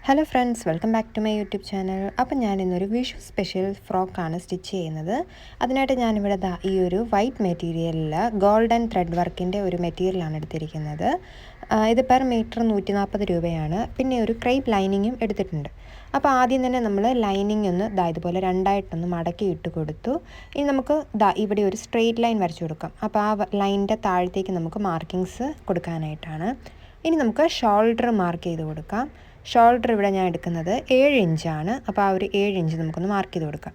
Hello friends, welcome back to my YouTube channel. അപ്പം ഞാനിന്നൊരു Vishu special ഫ്രോക്കാണ് സ്റ്റിച്ച് ചെയ്യുന്നത്. അതിനായിട്ട് ഞാനിവിടെ ഈ ഒരു വൈറ്റ് മെറ്റീരിയലിൽ ഗോൾഡൻ ത്രെഡ് വർക്കിൻ്റെ ഒരു മെറ്റീരിയലാണ് എടുത്തിരിക്കുന്നത്. ഇത് പെർ മീറ്റർ 140 രൂപയാണ്. പിന്നെ ഒരു ക്രേപ്പ് ലൈനിങ്ങും എടുത്തിട്ടുണ്ട്. അപ്പോൾ ആദ്യം തന്നെ നമ്മൾ ലൈനിങ് ഒന്ന് ഇതുപോലെ രണ്ടായിട്ടൊന്ന് മടക്കി ഇട്ട് കൊടുത്തു. ഇനി നമുക്ക് ഇവിടെ ഒരു സ്ട്രെയിറ്റ് ലൈൻ വരച്ചു കൊടുക്കാം. അപ്പോൾ ആ ലൈനിൻ്റെ താഴത്തേക്ക് നമുക്ക് മാർക്കിങ്സ് കൊടുക്കാനായിട്ടാണ്. ഇനി നമുക്ക് ഷോൾഡർ മാർക്ക് ചെയ്ത് കൊടുക്കാം. ഷോൾഡർ ഇവിടെ ഞാൻ എടുക്കുന്നത് 7 ഇഞ്ചാണ്. അപ്പോൾ ആ ഒരു 7 ഇഞ്ച് നമുക്കൊന്ന് മാർക്ക് ചെയ്ത് കൊടുക്കാം.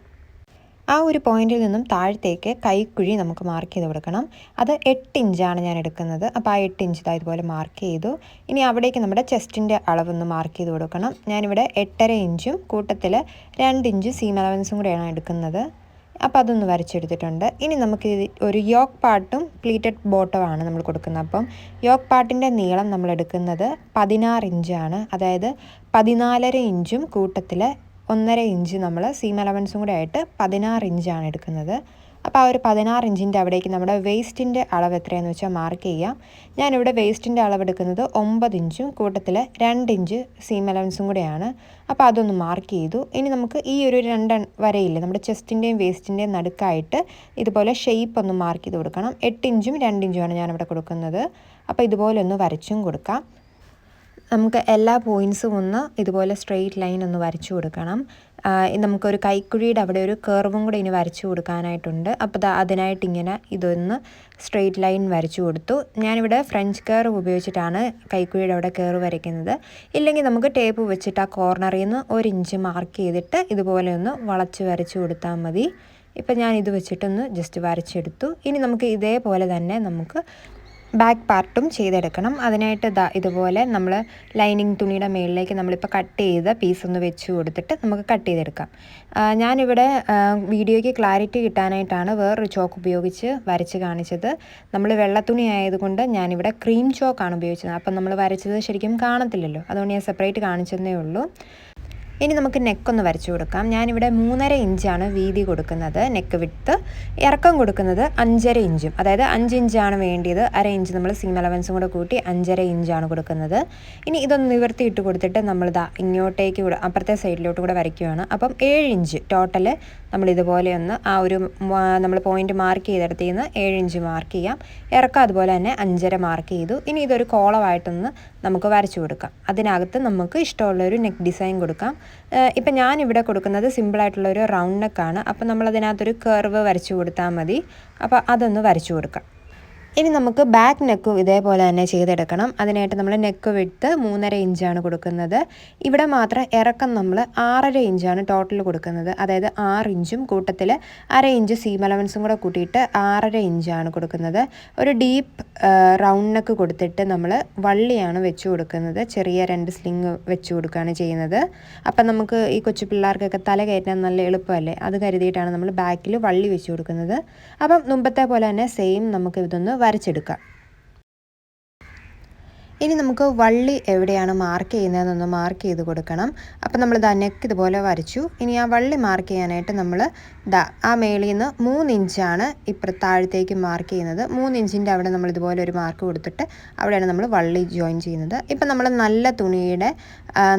ആ ഒരു പോയിന്റിൽ നിന്നും താഴത്തേക്ക് കൈക്കുഴി നമുക്ക് മാർക്ക് ചെയ്ത് കൊടുക്കണം. അത് 8 ഇഞ്ചാണ് ഞാൻ എടുക്കുന്നത്. അപ്പോൾ ആ 8 ഇഞ്ച് ഇതുപോലെ മാർക്ക് ചെയ്തു. ഇനി അവിടേക്ക് നമ്മുടെ ചെസ്റ്റിൻ്റെ അളവൊന്ന് മാർക്ക് ചെയ്ത് കൊടുക്കണം. ഞാനിവിടെ 8.5 ഇഞ്ചും കൂട്ടത്തിൽ 2 ഇഞ്ച് സീം അലവൻസും കൂടെയാണ് എടുക്കുന്നത്. അപ്പോൾ അതൊന്ന് വരച്ചെടുത്തിട്ടുണ്ട്. ഇനി നമുക്ക് ഒരു യോക്ക് പാർട്ടും പ്ലീറ്റഡ് ബോട്ടമാണ് നമ്മൾ കൊടുക്കുന്നത്. അപ്പം യോക്ക് പാർട്ടിൻ്റെ നീളം നമ്മൾ എടുക്കുന്നത് 16 ഇഞ്ചാണ്. അതായത് 14.5 ഇഞ്ചും കൂട്ടത്തിൽ 1.5 ഇഞ്ച് നമ്മൾ സീം അലവൻസും കൂടെ ആയിട്ട് 16 ഇഞ്ചാണ് എടുക്കുന്നത്. അപ്പോൾ ആ ഒരു 16 ഇഞ്ചിൻ്റെ അവിടേക്ക് നമ്മുടെ വേസ്റ്റിൻ്റെ അളവ് എത്രയാണെന്ന് വെച്ചാൽ മാർക്ക് ചെയ്യാം. ഞാനിവിടെ വേസ്റ്റിൻ്റെ അളവ് എടുക്കുന്നത് 9 ഇഞ്ചും കൂട്ടത്തിൽ 2 ഇഞ്ച് സീം അലവൻസും കൂടെയാണ്. അപ്പോൾ അതൊന്ന് മാർക്ക് ചെയ്തു. ഇനി നമുക്ക് ഈ ഒരു 2 വരയില്ലേ നമ്മുടെ ചെസ്റ്റിൻ്റെയും വേസ്റ്റിൻ്റെയും നടുക്കായിട്ട് ഇതുപോലെ ഷേപ്പ് ഒന്ന് മാർക്ക് ചെയ്ത് കൊടുക്കണം. 8 ഇഞ്ചും 2 ഇഞ്ചുമാണ് ഞാനിവിടെ കൊടുക്കുന്നത്. അപ്പോൾ ഇതുപോലെ ഒന്ന് വരച്ചും കൊടുക്കാം. നമുക്ക് എല്ലാ പോയിൻറ്റ്സും ഒന്ന് ഇതുപോലെ സ്ട്രെയിറ്റ് ലൈൻ ഒന്ന് വരച്ചു കൊടുക്കണം. നമുക്കൊരു കൈക്കുഴിയുടെ അവിടെ ഒരു കർവും കൂടെ ഇനി വരച്ചു കൊടുക്കാനായിട്ടുണ്ട്. അപ്പോൾ അതിനായിട്ട് ഇങ്ങനെ ഇതൊന്ന് സ്ട്രെയിറ്റ് ലൈൻ വരച്ചു കൊടുത്തു. ഞാനിവിടെ ഫ്രഞ്ച് കർവ് ഉപയോഗിച്ചിട്ടാണ് കൈക്കുഴിയുടെ അവിടെ കർവ് വരയ്ക്കുന്നത്. ഇല്ലെങ്കിൽ നമുക്ക് ടേപ്പ് വെച്ചിട്ട് ആ കോർണറിൽ നിന്ന് 1 ഇഞ്ച് മാർക്ക് ചെയ്തിട്ട് ഇതുപോലെ ഒന്ന് വളച്ച് വരച്ചു കൊടുത്താൽ മതി. ഇപ്പം ഞാൻ ഇത് വെച്ചിട്ടൊന്ന് ജസ്റ്റ് വരച്ചെടുത്തു. ഇനി നമുക്ക് ഇതേപോലെ തന്നെ നമുക്ക് ബാക്ക് പാർട്ടും ചെയ്തെടുക്കണം. അതിനായിട്ട് ഇതുപോലെ നമ്മൾ ലൈനിങ് തുണിയുടെ മുകളിലേക്ക് നമ്മളിപ്പോൾ കട്ട് ചെയ്ത പീസൊന്ന് വെച്ച് കൊടുത്തിട്ട് നമുക്ക് കട്ട് ചെയ്തെടുക്കാം. ഞാനിവിടെ വീഡിയോയ്ക്ക് ക്ലാരിറ്റി കിട്ടാനായിട്ടാണ് വേറൊരു ചോക്ക് ഉപയോഗിച്ച് വരച്ച് കാണിച്ചത്. നമ്മൾ വെള്ളത്തുണി ആയതുകൊണ്ട് ഞാനിവിടെ ക്രീം ചോക്കാണ് ഉപയോഗിച്ചത്. അപ്പം നമ്മൾ വരച്ചത് ശരിക്കും കാണത്തില്ലല്ലോ, അതുകൊണ്ട് ഞാൻ സെപ്പറേറ്റ് കാണിച്ചതേ ഉള്ളൂ. ഇനി നമുക്ക് നെക്കൊന്ന് വരച്ചു കൊടുക്കാം. ഞാനിവിടെ 3.5 ഇഞ്ചാണ് വീതി കൊടുക്കുന്നത്. നെക്ക് വിട്ട് ഇറക്കം കൊടുക്കുന്നത് 5.5 ഇഞ്ചും, അതായത് 5 ഇഞ്ചാണ് വേണ്ടിയത്. 1/2 ഇഞ്ച് നമ്മൾ സീം അലവൻസും കൂടെ കൂട്ടി 5.5 ഇഞ്ചാണ് കൊടുക്കുന്നത്. ഇനി ഇതൊന്ന് നിവർത്തി ഇട്ട് കൊടുത്തിട്ട് നമ്മൾ ഇങ്ങോട്ടേക്ക് കൂടെ അപ്പുറത്തെ സൈഡിലോട്ട് കൂടെ വരയ്ക്കുകയാണ്. അപ്പം 7 ഇഞ്ച് ടോട്ടൽ നമ്മൾ ഇതുപോലെ ഒന്ന് ആ ഒരു നമ്മൾ പോയിന്റ് മാർക്ക് ചെയ്തെടുത്ത് നിന്ന് 7 ഇഞ്ച് മാർക്ക് ചെയ്യാം. ഇറക്കം അതുപോലെ തന്നെ 5.5 മാർക്ക് ചെയ്തു. ഇനി ഇതൊരു കോളമായിട്ടൊന്ന് നമുക്ക് വരച്ചു കൊടുക്കാം. അതിനകത്ത് നമുക്ക് ഇഷ്ടമുള്ളൊരു നെക്ക് ഡിസൈൻ കൊടുക്കാം. ഇപ്പം ഞാനിവിടെ കൊടുക്കുന്നത് സിമ്പിളായിട്ടുള്ളൊരു റൗണ്ട് നെക്കാണ്. അപ്പോൾ നമ്മളതിനകത്തൊരു കർവ് വരച്ചു കൊടുത്താൽ മതി. അപ്പോൾ അതൊന്ന് വരച്ചു കൊടുക്കാം. ഇനി നമുക്ക് ബാക്ക് നെക്കും ഇതേപോലെ തന്നെ ചെയ്തെടുക്കണം. അതിനായിട്ട് നമ്മൾ നെക്ക് വിട്ട് 3.5 ഇഞ്ചാണ് കൊടുക്കുന്നത്. ഇവിടെ മാത്രം ഇറക്കം നമ്മൾ 6.5 ഇഞ്ചാണ് ടോട്ടൽ കൊടുക്കുന്നത്. അതായത് 6 ഇഞ്ചും കൂട്ടത്തിൽ 1/2 ഇഞ്ച് സീം അലവൻസും കൂടെ കൂട്ടിയിട്ട് 6.5 ഇഞ്ചാണ് കൊടുക്കുന്നത്. ഒരു ഡീപ്പ് റൗണ്ട് നെക്ക് കൊടുത്തിട്ട് നമ്മൾ വള്ളിയാണ് വെച്ച് കൊടുക്കുന്നത്. ചെറിയ 2 സ്ലിങ് വെച്ച് കൊടുക്കുകയാണ് ചെയ്യുന്നത്. അപ്പം നമുക്ക് ഈ കൊച്ചു പിള്ളേർക്കൊക്കെ തല കയറ്റാൻ നല്ല എളുപ്പമല്ലേ, അത് കരുതിയിട്ടാണ് നമ്മൾ ബാക്കിൽ വള്ളി വെച്ച് കൊടുക്കുന്നത്. അപ്പം മുമ്പത്തെ പോലെ തന്നെ സെയിം നമുക്ക് ഇതൊന്ന് വരച്ചെടുക്കാം. ഇനി നമുക്ക് വള്ളി എവിടെയാണ് മാർക്ക് ചെയ്യുന്നതെന്നൊന്ന് മാർക്ക് ചെയ്ത് കൊടുക്കണം. അപ്പം നമ്മൾ നെക്ക് ഇതുപോലെ വരച്ചു. ഇനി ആ വള്ളി മാർക്ക് ചെയ്യാനായിട്ട് നമ്മൾ ആ മേളിൽ നിന്ന് 3 ഇഞ്ചാണ് താഴത്തേക്ക് മാർക്ക് ചെയ്യുന്നത്. 3 ഇഞ്ചിൻ്റെ അവിടെ നമ്മൾ ഇതുപോലെ ഒരു മാർക്ക് കൊടുത്തിട്ട് അവിടെയാണ് നമ്മൾ വള്ളി ജോയിൻ ചെയ്യുന്നത്. ഇപ്പം നമ്മൾ നല്ല തുണിയുടെ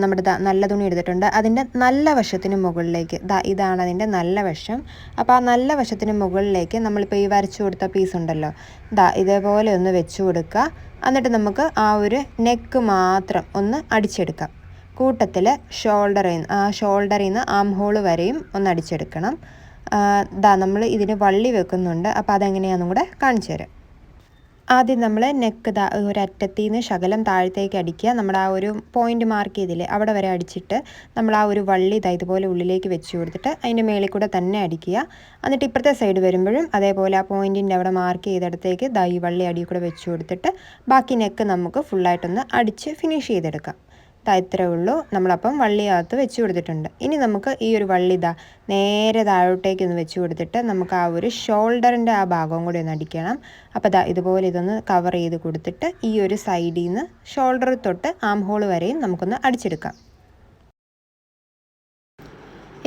നമ്മുടെ നല്ല തുണി എടുത്തിട്ടുണ്ട്. അതിൻ്റെ നല്ല വശത്തിന് മുകളിലേക്ക് ഇതാണ് അതിൻ്റെ നല്ല വശം. അപ്പോൾ ആ നല്ല വശത്തിന് മുകളിലേക്ക് നമ്മളിപ്പോൾ ഈ വരച്ചു കൊടുത്ത പീസ് ഉണ്ടല്ലോ, ഇതേപോലെ ഒന്ന് വെച്ച് കൊടുക്കുക. എന്നിട്ട് നമുക്ക് ആ ഒരു നെക്ക് മാത്രം ഒന്ന് അടിച്ചെടുക്കാം. കൂട്ടത്തിൽ ഷോൾഡറിൽ നിന്ന് ആം ഹോൾ വരെയും ഒന്ന് അടിച്ചെടുക്കണം. നമ്മൾ ഇതിന് വള്ളി വെക്കുന്നുണ്ട്. അപ്പോൾ അതെങ്ങനെയാണെന്നും കൂടെ കാണിച്ചു തരാം. ആദ്യം നമ്മൾ നെക്ക് ഒരറ്റത്തിൽ നിന്ന് ശകലം താഴത്തേക്ക് അടിക്കുക. നമ്മൾ ആ ഒരു പോയിന്റ് മാർക്ക് ചെയ്തില്ലേ അവിടെ വരെ അടിച്ചിട്ട് നമ്മൾ ആ ഒരു വള്ളി ഇതുപോലെ ഉള്ളിലേക്ക് വെച്ച് കൊടുത്തിട്ട് അതിൻ്റെ മേളിൽ കൂടെ തന്നെ അടിക്കുക. എന്നിട്ട് ഇപ്പുറത്തെ സൈഡ് വരുമ്പോഴും അതേപോലെ ആ പോയിൻറ്റിൻ്റെ അവിടെ മാർക്ക് ചെയ്തെടുത്തേക്ക് ഈ വള്ളി അടിയിൽ കൂടെ വെച്ച് കൊടുത്തിട്ട് ബാക്കി നെക്ക് നമുക്ക് ഫുള്ളായിട്ടൊന്ന് അടിച്ച് ഫിനിഷ് ചെയ്തെടുക്കാം. ഇത്രയേ ഉള്ളൂ. നമ്മളപ്പം വള്ളിയകത്ത് വെച്ച് കൊടുത്തിട്ടുണ്ട്. ഇനി നമുക്ക് ഈ ഒരു വള്ളി നേരെ താഴോട്ടേക്കൊന്ന് വെച്ച് കൊടുത്തിട്ട് നമുക്ക് ആ ഒരു ഷോൾഡറിൻ്റെ ആ ഭാഗവും കൂടി ഒന്ന് അടിക്കണം. അപ്പോൾ ഇതുപോലെ ഇതൊന്ന് കവർ ചെയ്ത് കൊടുത്തിട്ട് ഈ ഒരു സൈഡിൽ നിന്ന് ഷോൾഡർ തൊട്ട് ആം ഹോൾ വരെയും നമുക്കൊന്ന് അടിച്ചെടുക്കാം.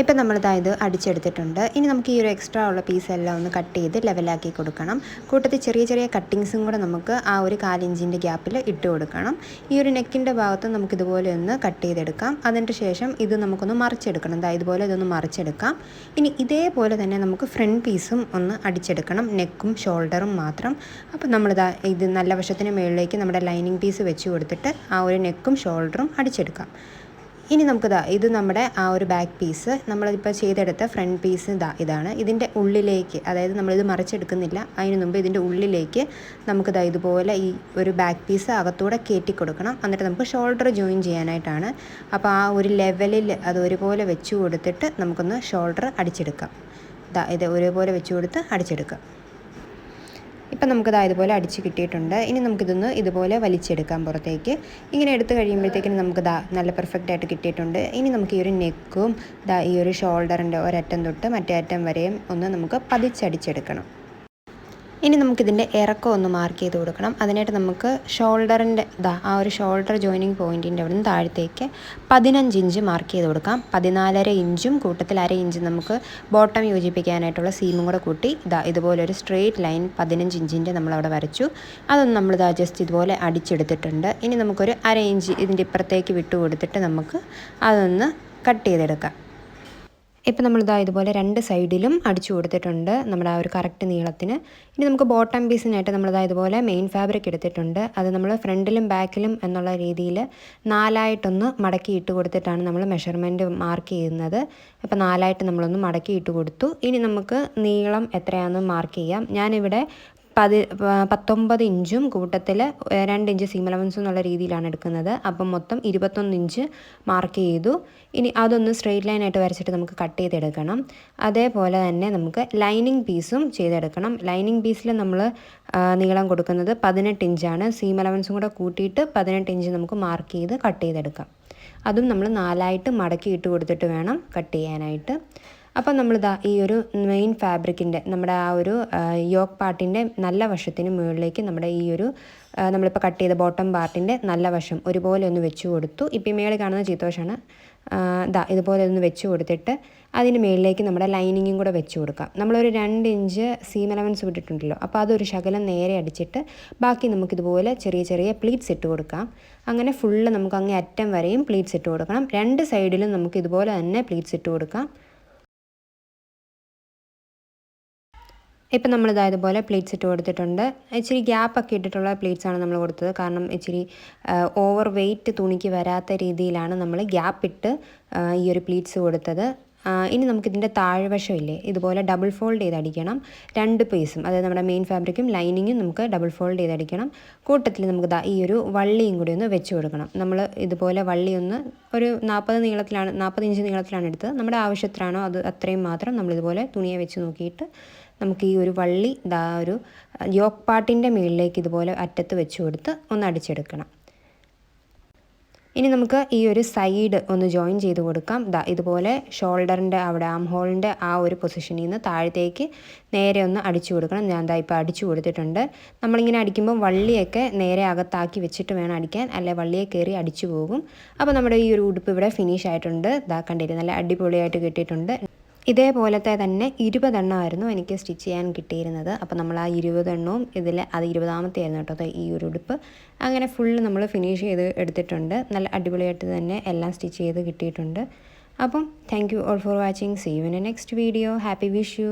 ഇപ്പം നമ്മളിതാ ഇത് അടിച്ചെടുത്തിട്ടുണ്ട്. ഇനി നമുക്ക് ഈ ഒരു എക്സ്ട്രാ ഉള്ള പീസെല്ലാം ഒന്ന് കട്ട് ചെയ്ത് ലെവലാക്കി കൊടുക്കണം. കൂട്ടത്തിൽ ചെറിയ ചെറിയ കട്ടിങ്സും കൂടെ നമുക്ക് ആ ഒരു 1/4 ഇഞ്ചിൻ്റെ ഗ്യാപ്പിൽ ഇട്ട് കൊടുക്കണം. ഈ ഒരു നെക്കിൻ്റെ ഭാഗത്ത് നമുക്കിതുപോലെ ഒന്ന് കട്ട് ചെയ്തെടുക്കാം. അതിന് ശേഷം ഇത് നമുക്കൊന്ന് മറിച്ചെടുക്കണം. ഇതുപോലെ ഇതൊന്ന് മറിച്ചെടുക്കാം. ഇനി ഇതേപോലെ തന്നെ നമുക്ക് ഫ്രണ്ട് പീസും ഒന്ന് അടിച്ചെടുക്കണം, നെക്കും ഷോൾഡറും മാത്രം. അപ്പോൾ നമ്മളിതാ ഇത് നല്ല വശത്തിന് മുകളിലേക്ക് നമ്മുടെ ലൈനിങ് പീസ് വെച്ച് കൊടുത്തിട്ട് ആ ഒരു നെക്കും ഷോൾഡറും അടിച്ചെടുക്കാം. ഇനി നമുക്കിതാ ഇത് നമ്മുടെ ആ ഒരു ബാക്ക് പീസ് നമ്മളിപ്പോൾ ചെയ്തെടുത്ത ഫ്രണ്ട് പീസ് ഇതാണ്. ഇതിൻ്റെ ഉള്ളിലേക്ക്, അതായത് നമ്മളിത് മറിച്ചെടുക്കുന്നില്ല, അതിന് മുമ്പ് ഇതിൻ്റെ ഉള്ളിലേക്ക് നമുക്കിതാ ഇതുപോലെ ഈ ഒരു ബാക്ക് പീസ് അകത്തൂടെ കയറ്റി കൊടുക്കണം. എന്നിട്ട് നമുക്ക് ഷോൾഡർ ജോയിൻ ചെയ്യാനായിട്ടാണ്. അപ്പോൾ ആ ഒരു ലെവലിൽ അത് ഒരുപോലെ വെച്ച് കൊടുത്തിട്ട് നമുക്കൊന്ന് ഷോൾഡർ അടിച്ചെടുക്കാം. ഇത് ഒരുപോലെ വെച്ച് കൊടുത്ത് അടിച്ചെടുക്കാം. ഇപ്പം നമുക്കിത് ഇതുപോലെ അടിച്ച് കിട്ടിയിട്ടുണ്ട്. ഇനി നമുക്കിതൊന്ന് ഇതുപോലെ വലിച്ചെടുക്കാം പുറത്തേക്ക്. ഇങ്ങനെ എടുത്ത് കഴിയുമ്പോഴത്തേക്കിന് നമുക്ക് നല്ല പെർഫെക്റ്റ് ആയിട്ട് കിട്ടിയിട്ടുണ്ട്. ഇനി നമുക്ക് ഈ ഒരു നെക്കും ഈ ഒരു ഷോൾഡറിൻ്റെ ഒരറ്റം തൊട്ട് മറ്റേ അറ്റം വരെയും ഒന്ന് നമുക്ക് പതിച്ചടിച്ചെടുക്കണം. ഇനി നമുക്കിതിൻ്റെ ഇറക്കം ഒന്ന് മാർക്ക് ചെയ്ത് കൊടുക്കണം. അതിനായിട്ട് നമുക്ക് ഷോൾഡറിൻ്റെ ആ ഒരു ഷോൾഡർ ജോയിനിങ് പോയിൻറ്റിൻ്റെ അവിടെ നിന്ന് താഴത്തേക്ക് 15 ഇഞ്ച് മാർക്ക് ചെയ്ത് കൊടുക്കാം. 14.5 ഇഞ്ചും കൂട്ടത്തിൽ 1/2 ഇഞ്ച് നമുക്ക് ബോട്ടം യോജിപ്പിക്കാനായിട്ടുള്ള സീമും കൂടെ കൂട്ടി ഇതുപോലൊരു സ്ട്രെയിറ്റ് ലൈൻ 15 ഇഞ്ചിൻ്റെ നമ്മളവിടെ വരച്ചു. അതൊന്ന് നമ്മൾ ജസ്റ്റ് ഇതുപോലെ അടിച്ചെടുത്തിട്ടുണ്ട്. ഇനി നമുക്കൊരു 1/2 ഇഞ്ച് ഇതിൻ്റെ ഇപ്പുറത്തേക്ക് വിട്ടു കൊടുത്തിട്ട് നമുക്ക് അതൊന്ന് കട്ട് ചെയ്തെടുക്കാം. ഇപ്പം ഇതുപോലെ 2 സൈഡിലും അടിച്ചു കൊടുത്തിട്ടുണ്ട് നമ്മുടെ ആ ഒരു കറക്റ്റ് നീളത്തിന്. ഇനി നമുക്ക് ബോട്ടം പീസിനായിട്ട് ഇതുപോലെ മെയിൻ ഫാബ്രിക് എടുത്തിട്ടുണ്ട്. അത് നമ്മൾ ഫ്രണ്ടിലും ബാക്കിലും എന്നുള്ള രീതിയിൽ 4ആയിട്ടൊന്ന് മടക്കി ഇട്ട് കൊടുത്തിട്ടാണ് നമ്മൾ മെഷർമെൻറ്റ് മാർക്ക് ചെയ്യുന്നത്. അപ്പോൾ 4ആയിട്ട് നമ്മളൊന്ന് മടക്കി ഇട്ട് കൊടുത്തു. ഇനി നമുക്ക് നീളം എത്രയാണെന്ന് മാർക്ക് ചെയ്യാം. ഞാനിവിടെ 19 ഇഞ്ചും കൂട്ടത്തിൽ 2 ഇഞ്ച് സീം അലവൻസ് എന്നുള്ള രീതിയിലാണ് എടുക്കുന്നത്. അപ്പം മൊത്തം 21 ഇഞ്ച് മാർക്ക് ചെയ്തു. ഇനി അതൊന്ന് സ്ട്രെയിറ്റ് ലൈനായിട്ട് വരച്ചിട്ട് നമുക്ക് കട്ട് ചെയ്തെടുക്കണം. അതേപോലെ തന്നെ നമുക്ക് ലൈനിങ് പീസും ചെയ്തെടുക്കണം. ലൈനിങ് പീസിൽ നമ്മൾ നീളം കൊടുക്കുന്നത് 18 ഇഞ്ചാണ്. സീം അലവൻസും കൂടെ കൂട്ടിയിട്ട് 18 ഇഞ്ച് നമുക്ക് മാർക്ക് ചെയ്ത് കട്ട് ചെയ്തെടുക്കാം. അതും നമ്മൾ 4ആയിട്ട് മടക്കി ഇട്ട് കൊടുത്തിട്ട് വേണം കട്ട് ചെയ്യാനായിട്ട്. അപ്പോൾ നമ്മളിതാ ഈ ഒരു മെയിൻ ഫാബ്രിക്കിൻ്റെ നമ്മുടെ ആ ഒരു യോക്ക് പാർട്ടിൻ്റെ നല്ല വശത്തിന് മുകളിലേക്ക് നമ്മുടെ ഈ ഒരു നമ്മളിപ്പോൾ കട്ട് ചെയ്ത ബോട്ടം പാർട്ടിൻ്റെ നല്ല വശം ഒരുപോലെ ഒന്ന് വെച്ച് കൊടുത്തു. ഇപ്പോൾ ഈ മേളിൽ കാണുന്ന ചീത്തവശമാണ്. ഇതുപോലെ ഒന്ന് വെച്ച് കൊടുത്തിട്ട് അതിന് മേളിലേക്ക് നമ്മുടെ ലൈനിങ്ങും കൂടെ വെച്ച് കൊടുക്കാം. നമ്മളൊരു 2 ഇഞ്ച് സീം അലവൻസ് വിട്ടിട്ടുണ്ടല്ലോ, അപ്പോൾ അതൊരു ശകലം നേരെ അടിച്ചിട്ട് ബാക്കി നമുക്കിതുപോലെ ചെറിയ ചെറിയ പ്ലീറ്റ്സ് ഇട്ട് കൊടുക്കാം. അങ്ങനെ ഫുള്ള് നമുക്ക് അങ്ങേ അറ്റം വരെയും പ്ലീറ്റ്സ് ഇട്ട് കൊടുക്കണം. 2 സൈഡിലും നമുക്ക് ഇതുപോലെ തന്നെ പ്ലീറ്റ്സ് ഇട്ട് കൊടുക്കാം. ഇപ്പം ഇതുപോലെ പ്ലേറ്റ്സ് ഇട്ട് കൊടുത്തിട്ടുണ്ട്. ഇച്ചിരി ഗ്യാപ്പൊക്കെ ഇട്ടിട്ടുള്ള പ്ലേറ്റ്സാണ് നമ്മൾ കൊടുത്തത്. കാരണം ഇച്ചിരി ഓവർ വെയ്റ്റ് തുണിക്ക് വരാത്ത രീതിയിലാണ് നമ്മൾ ഗ്യാപ്പിട്ട് ഈ ഒരു പ്ലീറ്റ്സ് കൊടുത്തത്. ഇനി നമുക്കിതിൻ്റെ താഴ്വശമില്ലേ ഇതുപോലെ ഡബിൾ ഫോൾഡ് ചെയ്ത് അടിക്കണം. 2 പീസും, അതായത് നമ്മുടെ മെയിൻ ഫാബ്രിക്കും ലൈനിങ്ങും നമുക്ക് ഡബിൾ ഫോൾഡ് ചെയ്ത് അടിക്കണം. കൂട്ടത്തിൽ നമുക്ക് ഈ ഒരു വള്ളിയും കൂടി ഒന്ന് വെച്ച് കൊടുക്കണം. നമ്മൾ ഇതുപോലെ വള്ളി ഒന്ന് ഒരു 40 ഇഞ്ച് നീളത്തിലാണ് എടുത്തത്. നമ്മുടെ ആവശ്യത്തിനാണോ അത് അത്രയും മാത്രം നമ്മളിതുപോലെ തുണിയെ വെച്ച് നോക്കിയിട്ട് നമുക്ക് ഈ ഒരു വള്ളി ഒരു യോക്ക് പാർട്ടിൻ്റെ മുകളിലേക്ക് ഇതുപോലെ അറ്റത്ത് വെച്ച് കൊടുത്ത് ഒന്ന് അടിച്ചെടുക്കണം. ഇനി നമുക്ക് ഈ ഒരു സൈഡ് ഒന്ന് ജോയിൻ ചെയ്ത് കൊടുക്കാം. ഇതുപോലെ ഷോൾഡറിൻ്റെ അവിടെ ആം ഹോളിൻ്റെ ആ ഒരു പൊസിഷനിൽ നിന്ന് താഴത്തേക്ക് നേരെ ഒന്ന് അടിച്ചു കൊടുക്കണം. ഞാൻ ഇപ്പോൾ അടിച്ചു കൊടുത്തിട്ടുണ്ട്. നമ്മളിങ്ങനെ അടിക്കുമ്പോൾ വള്ളിയൊക്കെ നേരെ അകത്താക്കി വെച്ചിട്ട് വേണം അടിക്കാൻ, അല്ലെ വള്ളിയെ കയറി അടിച്ചു പോകും. അപ്പോൾ നമ്മുടെ ഈ ഒരു ഉടുപ്പ് ഇവിടെ ഫിനിഷ് ആയിട്ടുണ്ട്. കണ്ടിട്ട് നല്ല അടിപൊളിയായിട്ട് കിട്ടിയിട്ടുണ്ട്. ഇതേപോലത്തെ തന്നെ 20 എണ്ണമായിരുന്നു എനിക്ക് സ്റ്റിച്ച് ചെയ്യാൻ കിട്ടിയിരുന്നത്. അപ്പോൾ നമ്മൾ ആ 20 എണ്ണവും ഇതിൽ അത് 20ാമത്തെ ആയിരുന്നു കേട്ടോ ഈ ഒരു ഉടുപ്പ്. അങ്ങനെ ഫുള്ള് നമ്മൾ ഫിനിഷ് ചെയ്ത് എടുത്തിട്ടുണ്ട്. നല്ല അടിപൊളിയായിട്ട് തന്നെ എല്ലാം സ്റ്റിച്ച് ചെയ്ത് കിട്ടിയിട്ടുണ്ട്. അപ്പം thank you all for watching. See you in a next video. Happy Vishu.